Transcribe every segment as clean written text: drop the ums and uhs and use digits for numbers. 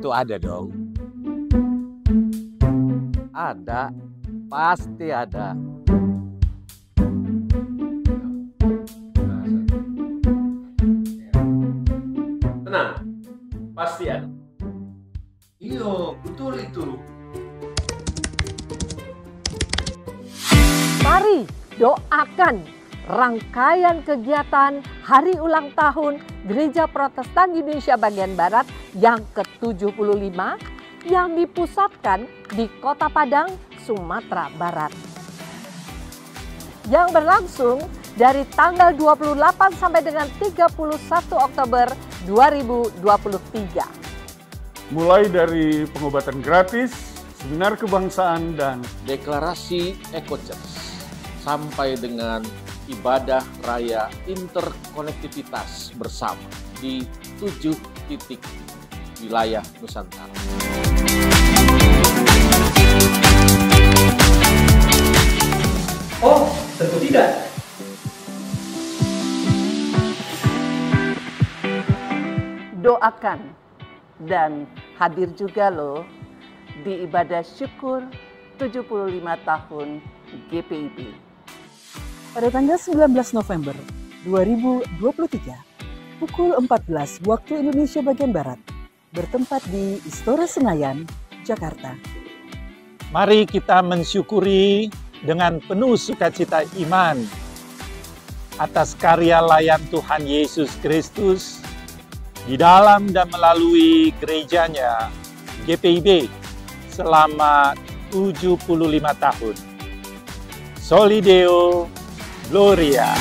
Tentu ada dong. Ada, pasti ada. Tenang, pasti ada. Iya, betul itu. Mari doakan rangkaian kegiatan Hari Ulang Tahun Gereja Protestan Indonesia Bagian Barat yang ke-75 yang dipusatkan di Kota Padang, Sumatera Barat. Yang berlangsung dari tanggal 28 sampai dengan 31 Oktober 2023. Mulai dari pengobatan gratis, seminar kebangsaan, dan Deklarasi Eco-Church sampai dengan ibadah raya interkonektivitas bersama di 7 titik wilayah Nusantara. Oh, tentu tidak. Doakan dan hadir juga loh di ibadah syukur 75 tahun GPIB. Pada tanggal 19 November 2023, pukul 14 waktu Indonesia bagian Barat, bertempat di Istora Senayan, Jakarta. Mari kita mensyukuri dengan penuh sukacita iman atas karya layan Tuhan Yesus Kristus di dalam dan melalui gerejanya GPIB selama 75 tahun. Soli Deo Gloria.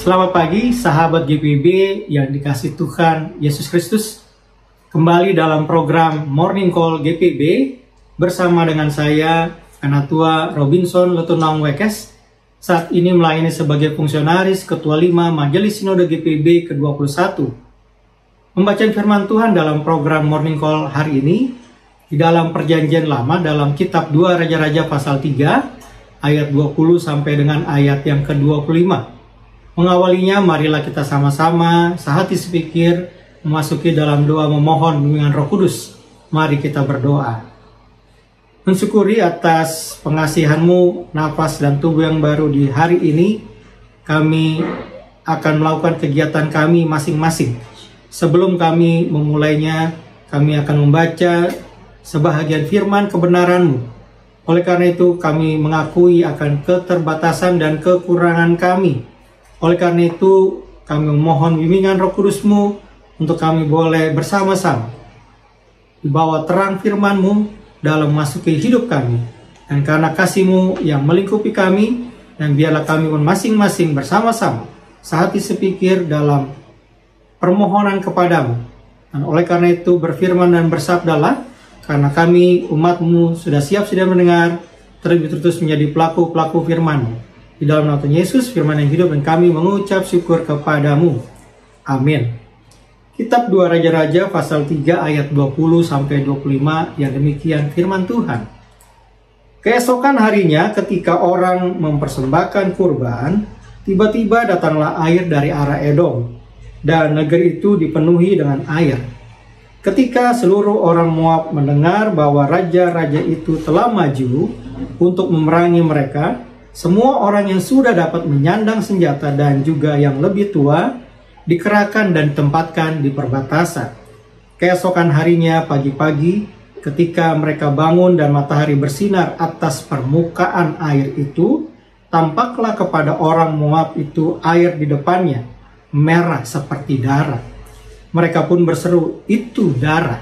Selamat pagi sahabat GPIB yang dikasih Tuhan Yesus Kristus. Kembali dalam program Morning Call GPIB bersama dengan saya, Kanatua Robinson Letunang Wekes. Saat ini melayani sebagai fungsionaris Ketua 5 Majelis Sinode GPIB ke-21. Membacaan firman Tuhan dalam program Morning Call hari ini di dalam Perjanjian Lama dalam kitab 2 Raja-Raja pasal 3 ayat 20 sampai dengan ayat yang ke-25. Mengawalinya, marilah kita sama-sama sehati sepikir memasuki dalam doa memohon bimbingan Roh Kudus. Mari kita berdoa. Mensyukuri atas pengasihan-Mu, nafas dan tubuh yang baru di hari ini, kami akan melakukan kegiatan kami masing-masing. Sebelum kami memulainya, kami akan membaca sebahagian firman kebenaran-Mu. Oleh karena itu, kami mengakui akan keterbatasan dan kekurangan kami. Oleh karena itu, kami memohon bimbingan Roh Kudus-Mu untuk kami boleh bersama-sama di bawah terang firman-Mu dalam memasuki hidup kami. Dan karena kasih-Mu yang melingkupi kami, dan biarlah kami pun masing-masing bersama-sama sehati sepikir dalam permohonan kepadamu. Dan oleh karena itu berfirman dan bersabdalah, karena kami umat-Mu sudah siap sedia mendengar, terlebih terus menjadi pelaku-pelaku firman-Mu. Di dalam nama Tuhan Yesus, firman yang hidup, dan kami mengucap syukur kepadamu. Amin. Kitab 2 Raja-Raja pasal 3 ayat 20 sampai 25 yang demikian firman Tuhan. Keesokan harinya ketika orang mempersembahkan kurban, tiba-tiba datanglah air dari arah Edom, dan negeri itu dipenuhi dengan air. Ketika seluruh orang Moab mendengar bahwa raja-raja itu telah maju untuk memerangi mereka, semua orang yang sudah dapat menyandang senjata dan juga yang lebih tua dikerahkan dan ditempatkan di perbatasan. Keesokan harinya pagi-pagi ketika mereka bangun dan matahari bersinar atas permukaan air itu, tampaklah kepada orang Moab itu air di depannya, merah seperti darah. Mereka pun berseru, "Itu darah."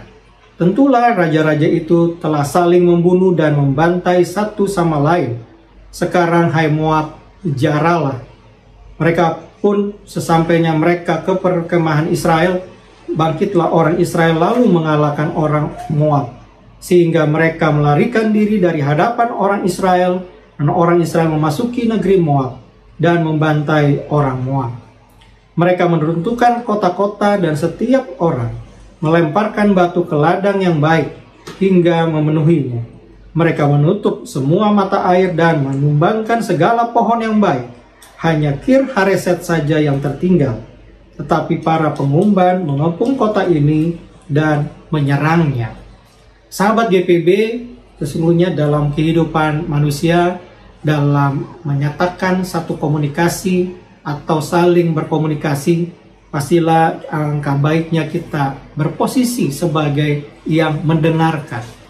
Tentulah raja-raja itu telah saling membunuh dan membantai satu sama lain. Sekarang hai Moab, jaralah. Mereka pun sesampainya mereka ke perkemahan Israel, bangkitlah orang Israel lalu mengalahkan orang Moab. sehingga mereka melarikan diri dari hadapan orang Israel, dan orang Israel memasuki negeri Moab dan membantai orang Moab. Mereka meruntuhkan kota-kota dan setiap orang melemparkan batu ke ladang yang baik hingga memenuhinya. Mereka menutup semua mata air dan menumbangkan segala pohon yang baik. Hanya Kir Hareset saja yang tertinggal. Tetapi para pengumban mengepung kota ini dan menyerangnya. Sahabat GPB, sesungguhnya dalam kehidupan manusia, dalam menyatakan satu komunikasi atau saling berkomunikasi, pastilah angka baiknya kita berposisi sebagai yang mendengarkan.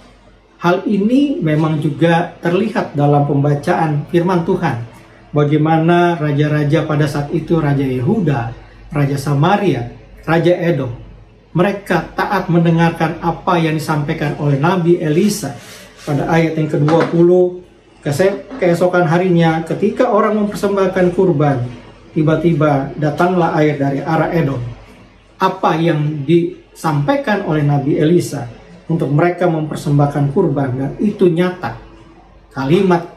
Hal ini memang juga terlihat dalam pembacaan firman Tuhan. Bagaimana raja-raja pada saat itu, Raja Yehuda, Raja Samaria, Raja Edom, mereka taat mendengarkan apa yang disampaikan oleh Nabi Elisa. Pada ayat yang ke-20, keesokan harinya ketika orang mempersembahkan kurban, tiba-tiba datanglah air dari arah Edom. Apa yang disampaikan oleh Nabi Elisa untuk mereka mempersembahkan kurban, dan itu nyata. Kalimat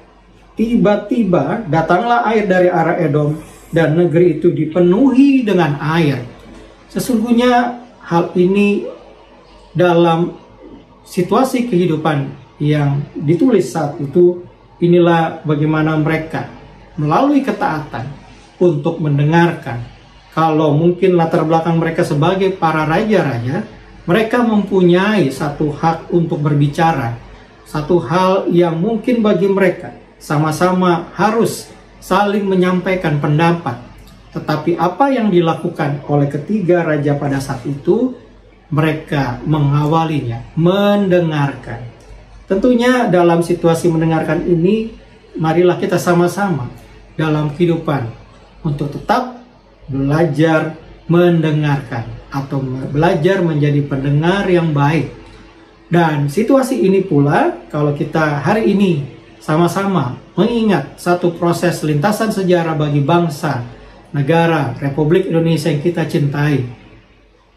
tiba-tiba datanglah air dari arah Edom dan negeri itu dipenuhi dengan air. Sesungguhnya hal ini dalam situasi kehidupan yang ditulis saat itu, inilah bagaimana mereka melalui ketaatan untuk mendengarkan. Kalau mungkin latar belakang mereka sebagai para raja-raja, mereka mempunyai satu hak untuk berbicara, satu hal yang mungkin bagi mereka sama-sama harus saling menyampaikan pendapat. Tetapi apa yang dilakukan oleh ketiga raja pada saat itu, mereka mengawalinya, mendengarkan. Tentunya dalam situasi mendengarkan ini, marilah kita sama-sama dalam kehidupan untuk tetap belajar mendengarkan atau belajar menjadi pendengar yang baik. Dan situasi ini pula, kalau kita hari ini sama-sama mengingat satu proses lintasan sejarah bagi bangsa, negara, Republik Indonesia yang kita cintai.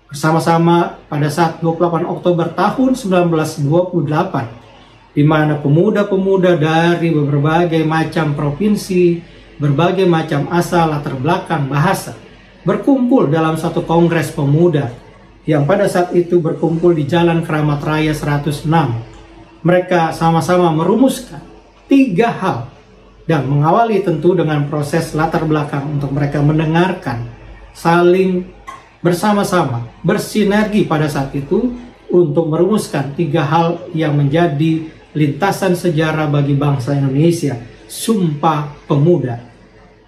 Bersama-sama pada saat 28 Oktober tahun 1928, di mana pemuda-pemuda dari berbagai macam provinsi, berbagai macam asal, latar belakang, bahasa, berkumpul dalam satu kongres pemuda yang pada saat itu berkumpul di Jalan Keramat Raya 106. Mereka sama-sama merumuskan 3 hal dan mengawali tentu dengan proses latar belakang untuk mereka mendengarkan, saling bersama-sama, bersinergi pada saat itu untuk merumuskan 3 hal yang menjadi lintasan sejarah bagi bangsa Indonesia. Sumpah Pemuda.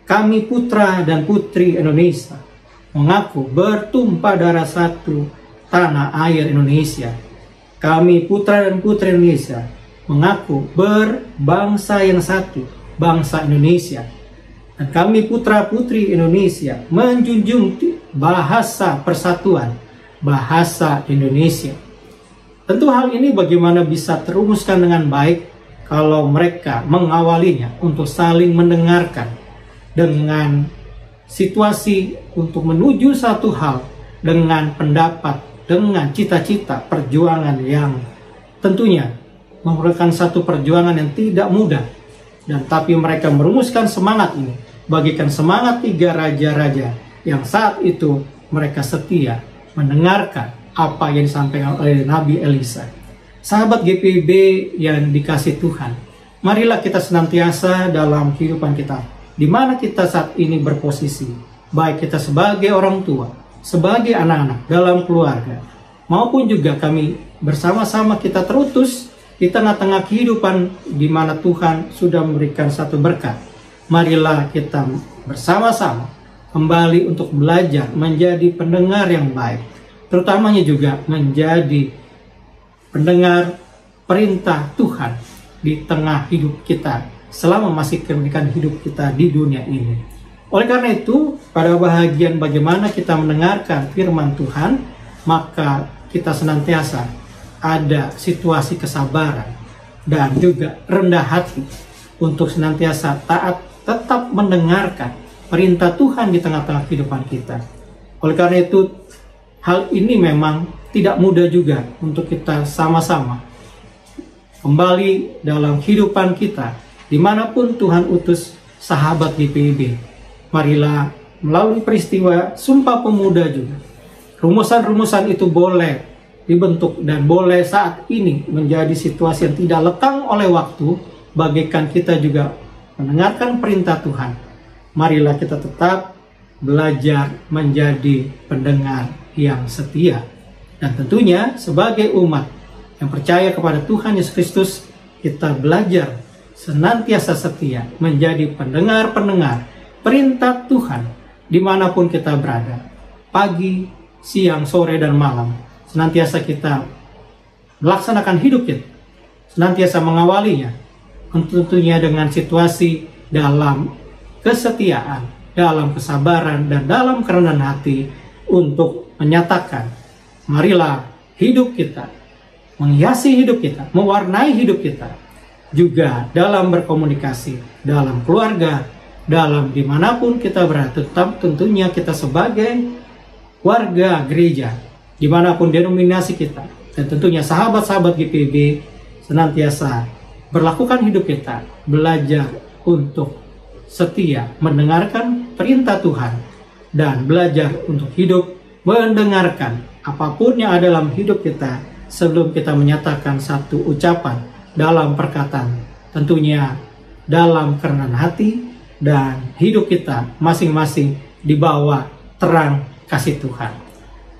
Kami putra dan putri Indonesia mengaku bertumpah darah satu tanah air Indonesia. Kami putra dan putri Indonesia mengaku berbangsa yang satu, bangsa Indonesia. Dan kami putra-putri Indonesia menjunjung bahasa persatuan, bahasa Indonesia. Tentu hal ini bagaimana bisa terumuskan dengan baik kalau mereka mengawalinya untuk saling mendengarkan dengan situasi untuk menuju satu hal dengan pendapat, dengan cita-cita perjuangan yang tentunya merupakan satu perjuangan yang tidak mudah. Dan tapi mereka merumuskan semangat ini, bagikan semangat 3 raja-raja yang saat itu mereka setia mendengarkan apa yang disampaikan oleh Nabi Elisa. Sahabat GPB yang dikasih Tuhan, marilah kita senantiasa dalam kehidupan kita, di mana kita saat ini berposisi, baik kita sebagai orang tua, sebagai anak-anak dalam keluarga, maupun juga kami bersama-sama kita terutus di tengah-tengah kehidupan di mana Tuhan sudah memberikan satu berkat. Marilah kita bersama-sama kembali untuk belajar menjadi pendengar yang baik, terutamanya juga menjadi pendengar perintah Tuhan di tengah hidup kita selama masih memberikan hidup kita di dunia ini. Oleh karena itu, pada bahagian bagaimana kita mendengarkan firman Tuhan, maka kita senantiasa ada situasi kesabaran dan juga rendah hati untuk senantiasa taat, tetap mendengarkan perintah Tuhan di tengah-tengah kehidupan kita. Oleh karena itu, hal ini memang tidak mudah juga untuk kita sama-sama kembali dalam kehidupan kita, dimanapun Tuhan utus sahabat GPIB. Marilah melalui peristiwa Sumpah Pemuda juga, rumusan-rumusan itu boleh dibentuk dan boleh saat ini menjadi situasi yang tidak lekang oleh waktu, bagaikan kita juga mendengarkan perintah Tuhan. Marilah kita tetap belajar menjadi pendengar yang setia. Dan tentunya sebagai umat yang percaya kepada Tuhan Yesus Kristus, kita belajar senantiasa setia menjadi pendengar-pendengar perintah Tuhan dimanapun kita berada. Pagi, siang, sore, dan malam, senantiasa kita melaksanakan hidup kita, senantiasa mengawalinya, tentunya dengan situasi dalam kesetiaan, dalam kesabaran, dan dalam kerendahan hati untuk menyatakan, marilah hidup kita, menghiasi hidup kita, mewarnai hidup kita, juga dalam berkomunikasi, dalam keluarga, dalam dimanapun kita berada, tetap tentunya kita sebagai warga gereja, dimanapun denominasi kita, dan tentunya sahabat-sahabat GPIB senantiasa berlakukan hidup kita, belajar untuk setia mendengarkan perintah Tuhan, dan belajar untuk hidup mendengarkan apapun yang ada dalam hidup kita sebelum kita menyatakan satu ucapan dalam perkataan, tentunya dalam kerendahan hati, dan hidup kita masing-masing di bawah terang kasih Tuhan.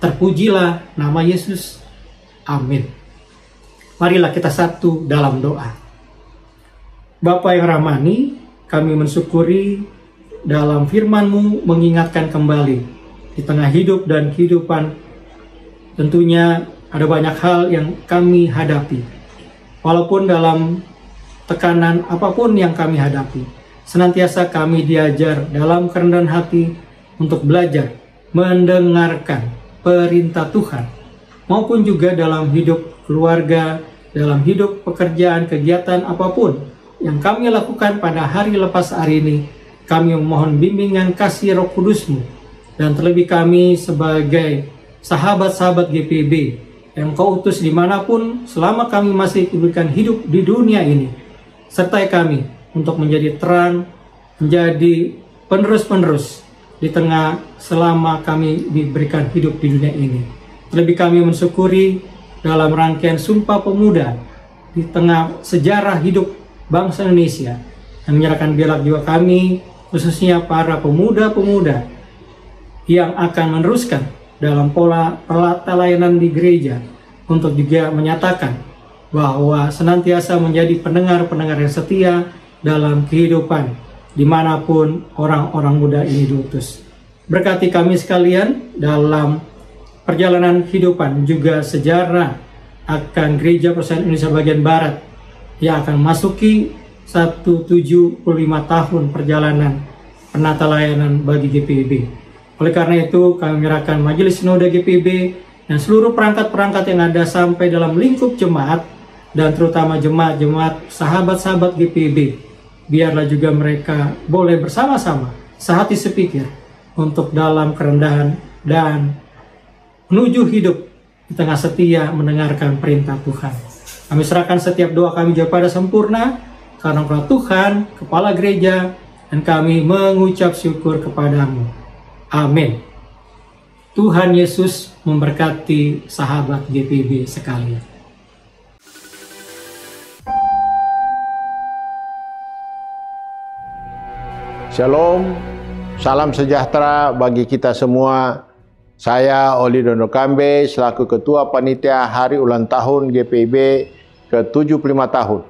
Terpujilah nama Yesus. Amin. Marilah kita satu dalam doa. Bapa yang rahmani, kami mensyukuri dalam firman-Mu mengingatkan kembali di tengah hidup dan kehidupan. Tentunya ada banyak hal yang kami hadapi. Walaupun dalam tekanan apapun yang kami hadapi, senantiasa kami diajar dalam kerendahan hati untuk belajar mendengarkan perintah Tuhan, maupun juga dalam hidup keluarga, dalam hidup pekerjaan, kegiatan apapun yang kami lakukan pada hari lepas hari ini. Kami memohon bimbingan kasih Roh Kudus-Mu, dan terlebih kami sebagai sahabat-sahabat GPIB yang Kau utus dimanapun selama kami masih diberikan hidup di dunia ini. Sertai kami untuk menjadi terang, menjadi penerus-penerus di tengah selama kami diberikan hidup di dunia ini. Terlebih kami mensyukuri dalam rangkaian Sumpah Pemuda di tengah sejarah hidup bangsa Indonesia, yang menyerahkan biarlah jiwa kami, khususnya para pemuda-pemuda yang akan meneruskan dalam pola pelayanan di gereja, untuk juga menyatakan bahwa senantiasa menjadi pendengar-pendengar yang setia dalam kehidupan dimanapun orang-orang muda ini diutus. Berkati kami sekalian dalam perjalanan kehidupan, juga sejarah akan Gereja Persahabatan Indonesia bagian Barat yang akan memasuki 175 tahun perjalanan penata layanan bagi GPIB. Oleh karena itu, kami menyerahkan Majelis Sinode GPIB dan seluruh perangkat-perangkat yang ada sampai dalam lingkup jemaat, dan terutama jemaat-jemaat sahabat-sahabat GPIB. Biarlah juga mereka boleh bersama-sama sehati sepikir untuk dalam kerendahan dan menuju hidup di tengah setia mendengarkan perintah Tuhan. Kami serahkan setiap doa kami juga pada sempurna, karena Engkau Tuhan, Kepala Gereja, dan kami mengucap syukur kepadamu. Amin. Tuhan Yesus memberkati sahabat GPIB sekalian. Shalom, salam sejahtera bagi kita semua. Saya Oli Dono Kambe selaku Ketua Panitia Hari Ulang Tahun GPIB ke-75 tahun,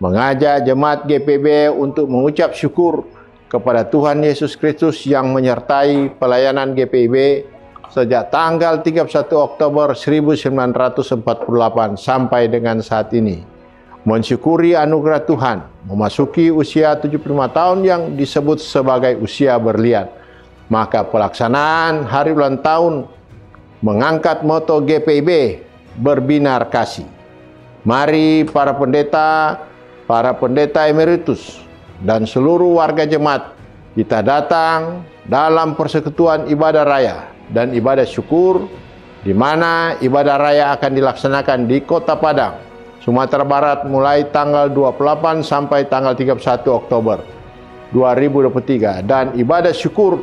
mengajak jemaat GPIB untuk mengucap syukur kepada Tuhan Yesus Kristus yang menyertai pelayanan GPIB sejak tanggal 31 Oktober 1948 sampai dengan saat ini. Mensyukuri anugerah Tuhan, memasuki usia 75 tahun yang disebut sebagai usia berlian. Maka pelaksanaan hari ulang tahun mengangkat moto GPIB, berbinar kasih. Mari para pendeta emeritus, dan seluruh warga jemaat, kita datang dalam persekutuan ibadah raya dan ibadah syukur, di mana ibadah raya akan dilaksanakan di Kota Padang Sumatera Barat mulai tanggal 28 sampai tanggal 31 Oktober 2023 dan ibadah syukur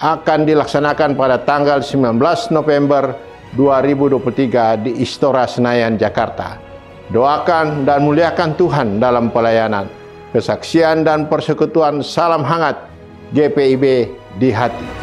akan dilaksanakan pada tanggal 19 November 2023 di Istora Senayan, Jakarta. Doakan dan muliakan Tuhan dalam pelayanan, kesaksian dan persekutuan. Salam hangat GPIB di hati.